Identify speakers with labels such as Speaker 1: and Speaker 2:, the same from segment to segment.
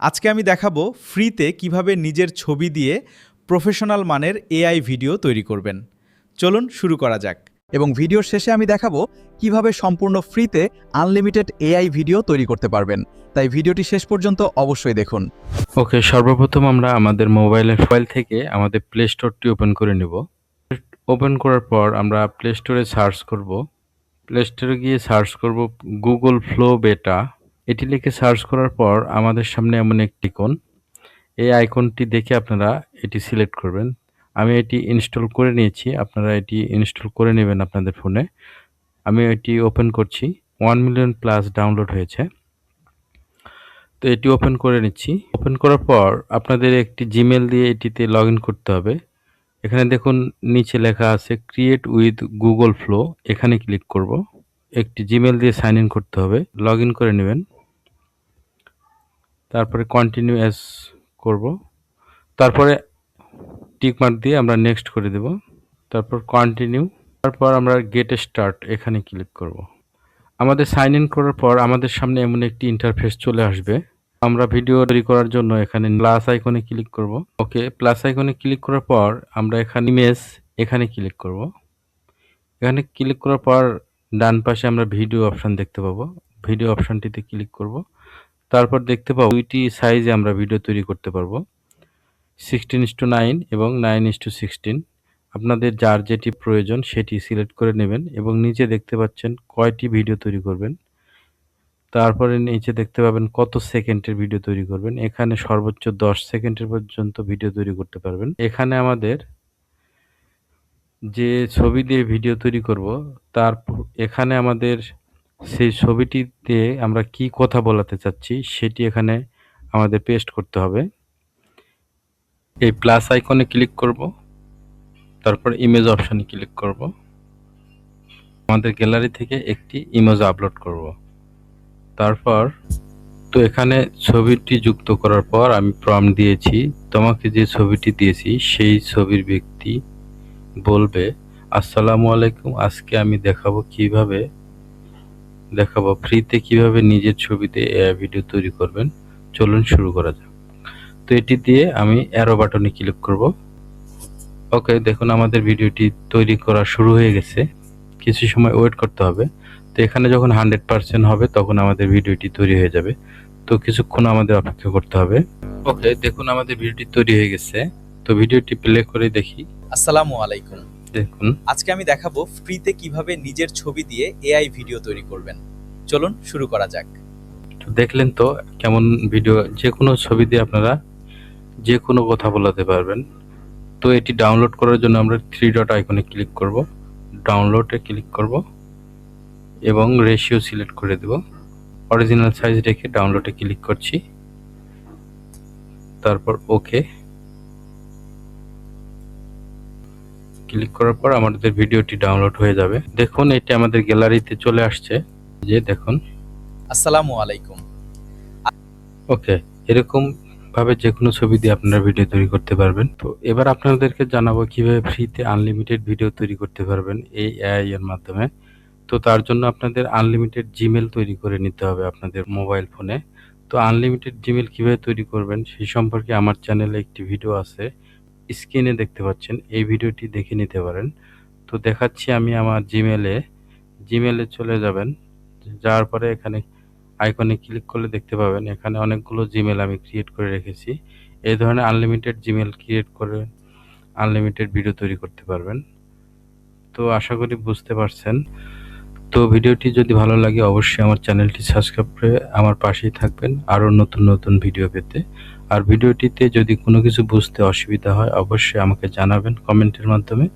Speaker 1: আজকে আমি দেখাবো ফ্রিতে কিভাবে নিজের ছবি দিয়ে প্রফেশনাল মানের এআই ভিডিও তৈরি করবেন। চলুন শুরু করা যাক।
Speaker 2: এবং ভিডিওর শেষে আমি দেখাবো কিভাবে সম্পূর্ণ ফ্রিতে আনলিমিটেড এআই ভিডিও তৈরি করতে পারবেন। তাই ভিডিওটি শেষ পর্যন্ত অবশ্যই দেখুন।
Speaker 3: ওকে, সর্বপ্রথম আমরা আমাদের মোবাইলের ফাইল থেকে আমাদের প্লে স্টোরটি ওপেন করে নেব। ওপেন করার পর আমরা প্লে স্টোরে সার্চ করব। প্লে স্টোরে গিয়ে সার্চ করব গুগল ফ্লো বেটা। এটি লিখে সার্চ করার পর আমাদের সামনে এমন একটি আইকন, এই আইকনটি দেখে আপনারা এটি সিলেক্ট করবেন। আমি এটি ইনস্টল করে নিয়েছি, আপনারা এটি ইনস্টল করে নেবেন আপনাদের ফোনে। আমি এটি ওপেন করছি। 1 মিলিয়ন প্লাস ডাউনলোড হয়েছে, তো এটি ওপেন করে নিচ্ছি। ওপেন করার পর আপনাদের একটি জিমেল দিয়ে এটিতে লগ ইন করতে হবে। এখানে দেখুন নিচে লেখা আছে ক্রিয়েট উইথ গুগল ফ্লো, এখানে ক্লিক করব। একটি জিমেল দিয়ে সাইন ইন করতে হবে, লগ ইন করে নেবেন। তারপরে কন্টিনিউ অ্যাজ করব, তারপরে টিকমার্ক দিয়ে আমরা নেক্সট করে দেব, তারপর কন্টিনিউ, তারপর আমরা গেট স্টার্ট এখানে ক্লিক করব। আমাদের সাইন ইন করার পর আমাদের সামনে এমন একটি ইন্টারফেস চলে আসবে। আমরা ভিডিও তৈরি করার জন্য এখানে প্লাস আইকনে ক্লিক করব। ওকে, প্লাস আইকনে ক্লিক করার পর আমরা এখানে ইমেজ এখানে ক্লিক করব। এখানে ক্লিক করার পর ডান পাশে আমরা ভিডিও অপশন দেখতে পাবো, ভিডিও অপশনটিতে ক্লিক করব। তারপর দেখতে পাবো দুইটি সাইজে আমরা ভিডিও তৈরি করতে পারবো, 16:9 এবং 9:16। আপনাদের যার যেটি প্রয়োজন সেটি সিলেক্ট করে নেবেন এবং নিচে দেখতে পাচ্ছেন কয়টি ভিডিও তৈরি করবেন। তারপরে নিচে দেখতে পাবেন কত সেকেন্ডের ভিডিও তৈরি করবেন। এখানে সর্বোচ্চ 10 সেকেন্ডের পর্যন্ত ভিডিও তৈরি করতে পারবেন। এখানে আমাদের যে ছবি দিয়ে ভিডিও তৈরি করব এখানে আমাদের সেই ছবিটিতে আমরা কি কথা বলাতে চাচ্ছি সেটি এখানে আমাদের পেস্ট করতে হবে। এই প্লাস আইকনে ক্লিক করব, তারপর ইমেজ অপশনে ক্লিক করব। আমাদের গ্যালারি থেকে একটি ইমেজ আপলোড করব। তারপর তো এখানে ছবিটি যুক্ত করার পর আমি প্রম্পট দিয়েছি, তোমাকে যে ছবিটি দিয়েছি সেই ছবির ব্যক্তি বলবে আসসালামু আলাইকুম, আজকে আমি দেখাবো ফ্রিতে কিভাবে নিজের ছবিতে এআই ভিডিও তৈরি করবেন। চলুন শুরু করা যাক। তো এটি দিয়ে আমি অ্যারো বাটনে ক্লিক করব। ওকে, দেখুন আমাদের ভিডিওটি তৈরি করা শুরু হয়ে গেছে। কিছু সময় ওয়েট করতে হবে। তো এখানে যখন 100% হবে তখন আমাদের ভিডিওটি তৈরি হয়ে যাবে। তো কিছুক্ষণ আমাদের অপেক্ষা করতে হবে। ওকে, দেখুন আমাদের ভিডিওটি তৈরি হয়ে গেছে। তো ভিডিওটি প্লে করে দেখি।
Speaker 1: আসসালামু আলাইকুম।
Speaker 3: দেখুন
Speaker 1: আজকে আমি দেখাবো ফ্রিতে কিভাবে নিজের ছবি দিয়ে এআই ভিডিও তৈরি করবেন। চলুন শুরু করা যাক।
Speaker 3: তো দেখলেন তো কেমন ভিডিও, যে কোনো ছবি দিয়ে আপনারা যে কোনো কথা বলাতে পারবেন। তো এটি ডাউনলোড করার জন্য আমরা 3 ডট আইকনে ক্লিক করব, ডাউনলোডে ক্লিক করব এবং রেশিও সিলেক্ট করে দেব। অরিজিনাল সাইজ রেখে ডাউনলোডে ক্লিক করছি, তারপর ওকে ক্লিক করার পর আমাদের ভিডিওটি ডাউনলোড হয়ে যাবে। দেখুন এটি আমাদের গ্যালারিতে চলে আসছে, যে দেখুন।
Speaker 1: আসসালামু আলাইকুম।
Speaker 3: ওকে, এরকম ভাবে যে কোনো ছবি দিয়ে আপনারা ভিডিও তৈরি করতে পারবেন। তো এবার আপনাদেরকে জানাবো কিভাবে ফ্রিতে আনলিমিটেড ভিডিও তৈরি করতে পারবেন এই এআই এর মাধ্যমে। তো তার জন্য আপনাদের আনলিমিটেড জিমেল তৈরি করে নিতে হবে আপনাদের মোবাইল ফোনে। তো আনলিমিটেড জিমেল কিভাবে তৈরি করবেন সেই সম্পর্কে আমার চ্যানেলে একটি ভিডিও আছে, স্ক্রিনে দেখতে পাচ্ছেন, এই ভিডিওটি দেখে নিতে পারেন। তো দেখাচ্ছি আমি আমার জিমেলে চলে যাবেন। যাওয়ার পরে এখানে আইকনে ক্লিক করলে দেখতে পাবেন এখানে অনেকগুলো জিমেল আমি ক্রিয়েট করে রেখেছি। এই ধরনের আনলিমিটেড জিমেল ক্রিয়েট করে আনলিমিটেড ভিডিও তৈরি করতে পারবেন। তো আশা করি বুঝতে পারছেন। তো ভিডিওটি যদি ভালো লাগে অবশ্যই আমার চ্যানেলটি সাবস্ক্রাইব করে আমার পাশেই থাকবেন আরও নতুন নতুন ভিডিও পেতে। আর ভিডিওটিতে যদি কোনো কিছু বুঝতে অসুবিধা হয় অবশ্যই আমাকে জানাবেন কমেন্টের মাধ্যমে,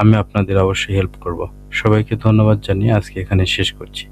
Speaker 3: আমি আপনাদের অবশ্যই হেল্প করব। সবাইকে ধন্যবাদ জানিয়ে আজকে এখানে শেষ করছি।